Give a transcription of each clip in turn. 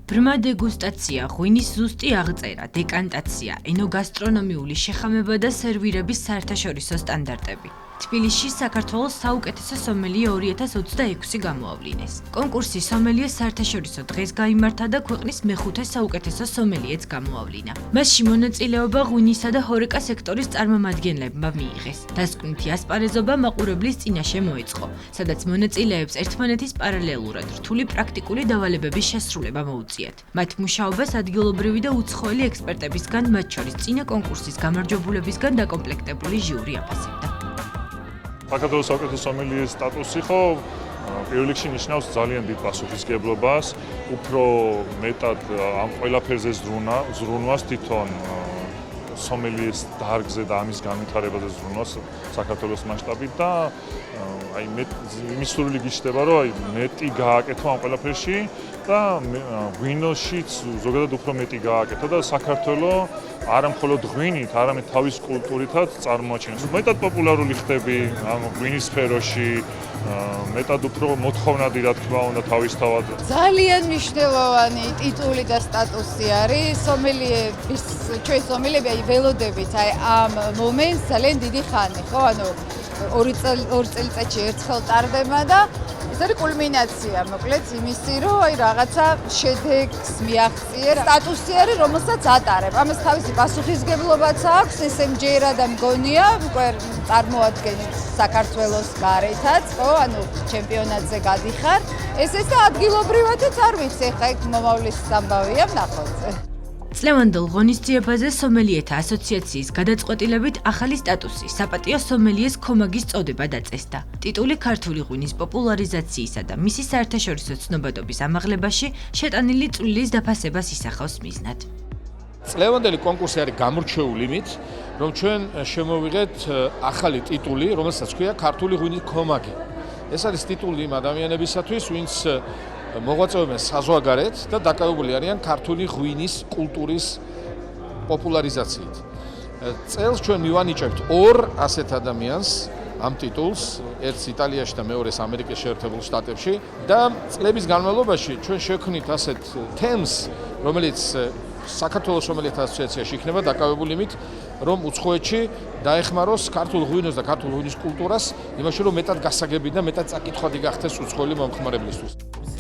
ბრმა დეგუსტაცია, ღვინის ზუსტი აღწერა, დეკანტაცია, ენოგასტრონომიული შეხამება და სერვირების საერთაშორისო სტანდარტები. თბილისში საქართველოს საუკეთესო სომელიე 2026 გამოავლინეს. კონკურსი სომელიეს საერთაშორისო დღეს გაიმართა და ქვეყნის მეხუთე საუკეთესო სომელიეც გამოავლინა. მასში მონაწილეობა ღვინისა და ჰორეკა სექტორის წარმომადგენლებმა მიიღეს. დასკვნითი ასპარეზობა მაყურებლის წინაშე მოეწყო, სადაც მონაწილეებს ერთმანეთის პარალელურად რთული პრაქტიკული დავალებების შესრულება მოუწიათ. მათ მუშაობას ადგილობრივი და უცხოელი ექსპერტებისგან, მათ შორის წინა კონკურსის გამარჯვებულებისგან დაკომპლექტებული ჟიური აფასებდა. საქართველოს საუკეთესო სომელიეს სტატუსი ხო პირველ რიგში ნიშნავს ძალიან დიდ პასუხისმგებლობას, უფრო მეტად ამ ყველაფერზე ზრუნვას თვითონ სომელიეს დარგზე და ამის განვითარებაზე ზრუნვას საქართველოს მასშტაბით და იმის სურვილი გიჩნდება, რომ მეტი გააკეთო ამ ყველაფერში და ღვინოშიც ზოგადად უფრო მეტი გააკეთო და საქართველოს არა მხოლოდ ღვინით, არამედ თავის კულტურითაც წარმოაჩინოს. მეტად პოპულარული ხდები ამ ღვინის სფეროში, მეტად უფრო მოთხოვნადი რა თქმა უნდა თავისთავად. ძალიან მნიშვნელოვანი ტიტული და სტატუსი არის სომელიების, ჩვენ სომელიები ველოდებით ამ მომენტს ძალიან დიდი ხანი, ხო? ანუ 2 წელიწადში ერთხელ ტარდება და ეს არის კულმინაცია, მოკლედ იმისი, რომ რაღაცა შედეგს მიაღწიე, სტატუსი არის, რომელსაც ატარებ. ამას თავისი პასუხისმგებლობაც აქვს, ესე მჯერა და მგონია, უკვე წარმოადგენთ საქართველოს გარეთაც, ხო, ანუ ჩემპიონატზე გადიხარ. ესეც და ადგილობრივადაც არ ვიცი, ხა იქ მომავლის ამბავია, ვნახოთ. წლევანდელ ღონისძიებაზე სომელიეთა ასოციაციის გადაწყვეტილებით ახალი სტატუსი, საპატიო სომელიეს ქომაგის წოდება დაწესდა. ტიტული ქართული ღვინის პოპულარიზაციისა და მისი საერთაშორისო ცნობადობის ამაღლებაში შეტანილი წვლილის დაფასებას ისახავს მიზნად. წლევანდელი კონკურსი არის გამორჩეული იმით, რომ ჩვენ შემოვიღეთ ახალი ტიტული, რომელსაც ქვია ქართული ღვინის ქომაგი. ეს არის ტიტული იმ ადამიანებისათვის, ვინც მოღვაწეობენ საზღვარგარეთ და დაკავებული არიან ქართული ღვინის კულტურის პოპულარიზაციით. წელს ჩვენ მივანიჭებთ 2 ასეთ ადამიანს ამ ტიტულს, ერთს იტალიაში და მეორეს ამერიკის შეერთებულ შტატებში და წლების განმავლობაში ჩვენ შევქმნით ასეთ თემს, რომელიც საქართველოს სომელიეთა ასოციაციაში იქნება დაკავებული იმით, რომ უცხოეთში დაეხმაროს ქართულ ღვინოს და ქართულ ღვინის კულტურას, იმაში რომ მეტად გასაგები და მეტად წაკითხვადი გახდეს უცხოელი მომხმარებლისთვის.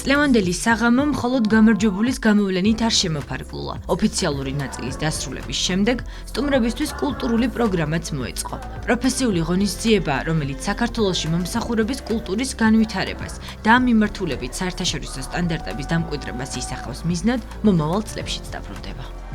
წლევანდელი საღამო მხოლოდ გამარჯვებულის გამოვლენით არ შემოფარგლულა. ოფიციალური ნაწილის დასრულების შემდეგ სტუმრებისთვის კულტურული პროგრამაც მოეწყო. პროფესიული ღონისძიება, რომელიც საქართველოში მომსახურების კულტურის განვითარებას და ამ მიმართულებით საერთაშორისო სტანდარტების დამკვიდრებას ისახავს მიზნად, მომავალ წლებშიც დაბრუნდება.